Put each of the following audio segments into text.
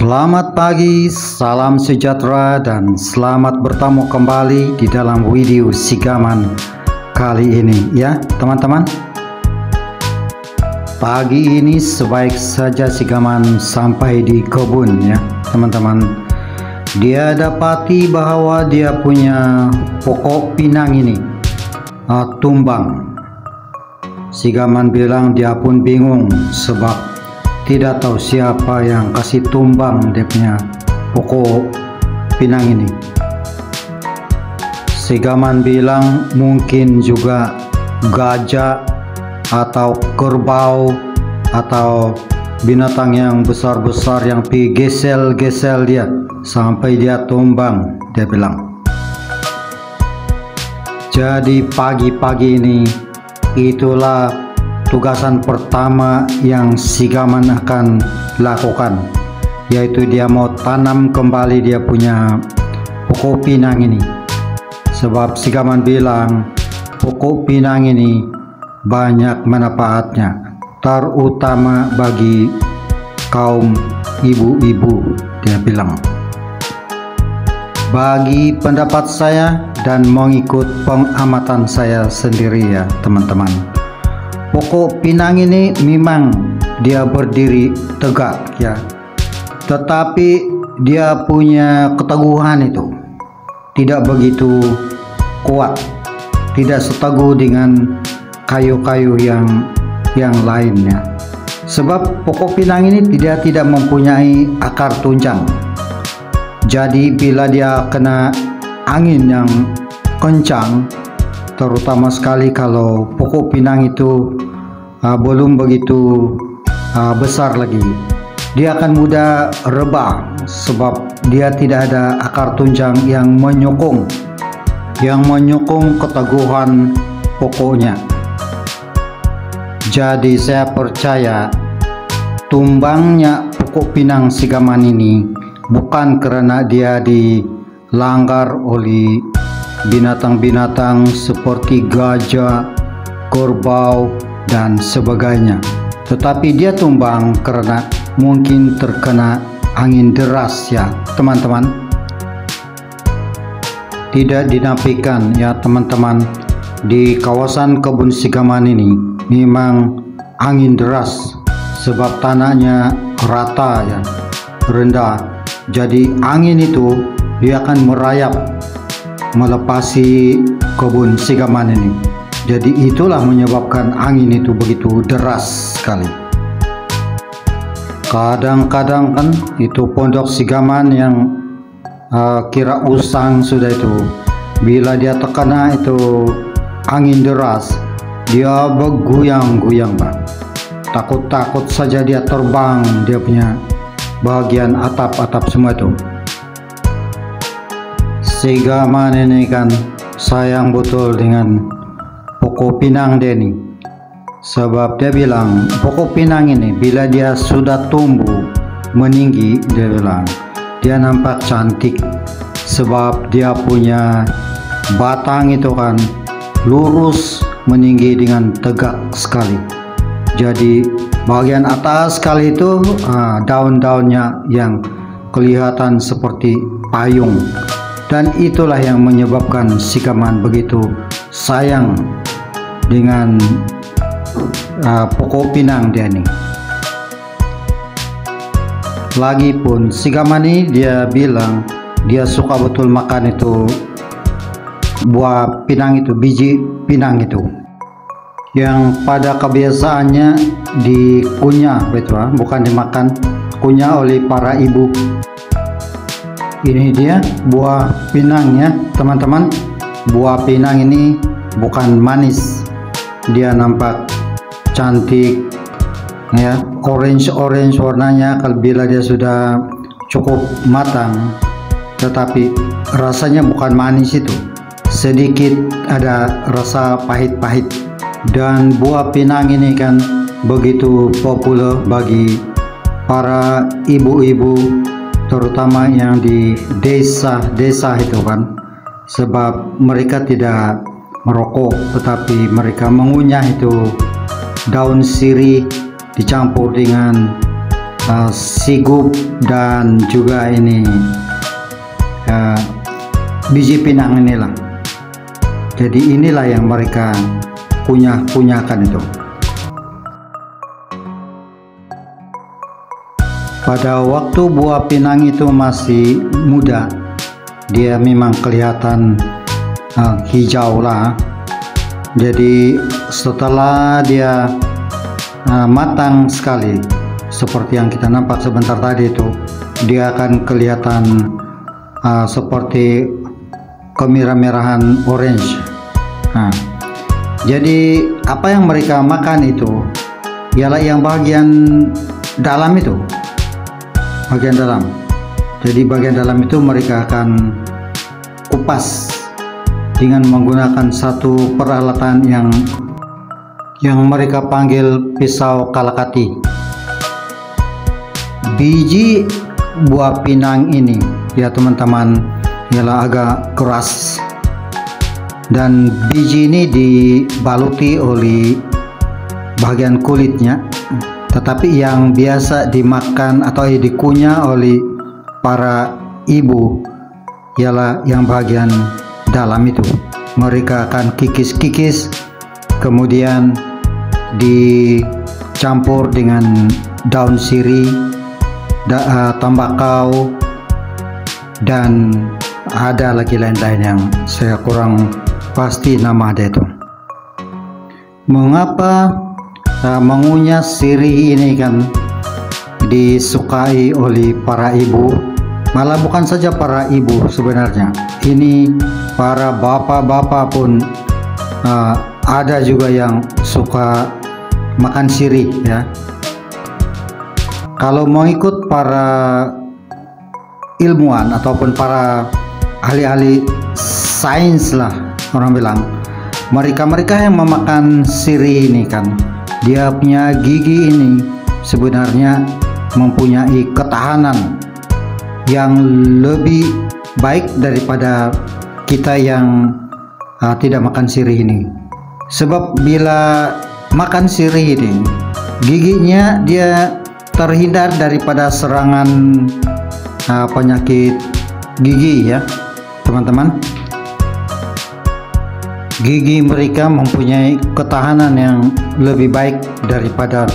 Selamat pagi, salam sejahtera dan selamat bertemu kembali di dalam video Sigaman kali ini ya teman-teman. Pagi ini sebaik saja Sigaman sampai di kebun ya teman-teman. Dia dapati bahwa dia punya pokok pinang ini tumbang. Sigaman bilang dia pun bingung sebab tidak tahu siapa yang kasih tumbang dia punya pokok pinang ini. Sigaman bilang mungkin juga gajah atau kerbau atau binatang yang besar-besar yang pi gesel-gesel dia sampai dia tumbang, dia bilang. Jadi pagi-pagi ini itulah tugasan pertama yang Sigaman akan lakukan, yaitu dia mau tanam kembali dia punya pokok pinang ini. Sebab Sigaman bilang pokok pinang ini banyak manfaatnya, terutama bagi kaum ibu-ibu, dia bilang. Bagi pendapat saya dan mengikut pengamatan saya sendiri ya teman-teman, pokok pinang ini memang dia berdiri tegak ya, tetapi dia punya keteguhan itu tidak begitu kuat, tidak seteguh dengan kayu-kayu yang lainnya. Sebab pokok pinang ini tidak mempunyai akar tunjang. Jadi bila dia kena angin yang kencang, terutama sekali kalau pokok pinang itu belum begitu besar lagi, dia akan mudah rebah sebab dia tidak ada akar tunjang yang menyokong keteguhan pokoknya. Jadi saya percaya tumbangnya pokok pinang Sigaman ini bukan karena dia dilanggar oleh binatang-binatang seperti gajah, kerbau dan sebagainya, tetapi dia tumbang karena mungkin terkena angin deras ya teman-teman. Tidak dinafikan ya teman-teman, di kawasan kebun Sigaman ini memang angin deras sebab tanahnya rata ya, rendah. Jadi angin itu dia akan merayap melepasi kebun Sigaman ini. Jadi itulah menyebabkan angin itu begitu deras sekali. Kadang-kadang kan itu pondok Sigaman yang kira usang sudah itu, bila dia terkena itu angin deras, dia bergoyang-goyang Pak. Takut-takut saja dia terbang, dia punya bagian atap-atap semua itu. Sigaman ini kan sayang betul dengan pokok pinang dia ini, sebab dia bilang pokok pinang ini bila dia sudah tumbuh meninggi, dia bilang dia nampak cantik sebab dia punya batang itu kan lurus meninggi dengan tegak sekali. Jadi bagian atas sekali itu daun-daunnya yang kelihatan seperti payung. Dan itulah yang menyebabkan Sigaman begitu sayang dengan pokok pinang dia ini. Lagipun Sigaman ini dia bilang dia suka betul makan itu buah pinang itu, biji pinang itu, yang pada kebiasaannya dikunyah betul, bukan dimakan, kunyah oleh para ibu. Ini dia buah pinangnya teman-teman. Buah pinang ini bukan manis, dia nampak cantik ya, orange warnanya kalau bila dia sudah cukup matang, tetapi rasanya bukan manis itu, sedikit ada rasa pahit-pahit. Dan buah pinang ini kan begitu populer bagi para ibu-ibu, terutama yang di desa-desa itu kan, sebab mereka tidak merokok tetapi mereka mengunyah itu daun sirih dicampur dengan sigup dan juga ini biji pinang inilah. Jadi inilah yang mereka punyakan itu. Pada waktu buah pinang itu masih muda, dia memang kelihatan hijau lah. Jadi setelah dia matang sekali, seperti yang kita nampak sebentar tadi itu, dia akan kelihatan seperti kemerah-merahan orange. Jadi apa yang mereka makan itu ialah yang bagian dalam itu, bagian dalam. Jadi bagian dalam itu mereka akan kupas dengan menggunakan satu peralatan yang mereka panggil pisau kalakati. Biji buah pinang ini ya teman-teman ialah agak keras, dan biji ini dibaluti oleh bagian kulitnya. Tetapi yang biasa dimakan atau dikunyah oleh para ibu ialah yang bagian dalam itu. Mereka akan kikis-kikis, kemudian dicampur dengan daun sirih, tembakau, dan ada lagi lain-lain yang saya kurang pasti nama ada itu. Mengapa mengunyah sirih ini kan disukai oleh para ibu? Malah bukan saja para ibu sebenarnya, ini para bapak-bapak pun ada juga yang suka makan sirih ya. Kalau mau ikut para ilmuwan ataupun para ahli-ahli sains lah orang bilang, mereka yang memakan sirih ini kan, dia punya gigi ini sebenarnya mempunyai ketahanan yang lebih baik daripada kita yang tidak makan sirih ini. Sebab bila makan sirih ini, giginya dia terhindar daripada serangan penyakit gigi ya teman-teman. Gigi mereka mempunyai ketahanan yang lebih baik daripada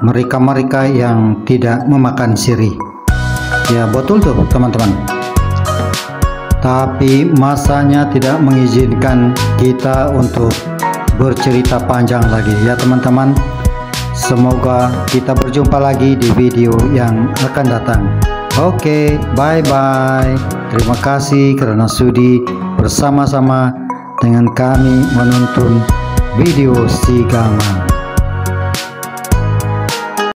mereka yang tidak memakan sirih. Ya betul tuh teman-teman. Tapi masanya tidak mengizinkan kita untuk bercerita panjang lagi ya teman-teman. Semoga kita berjumpa lagi di video yang akan datang. Oke, bye-bye. Terima kasih karena sudi bersama-sama dengan kami menuntun video Si Gaman.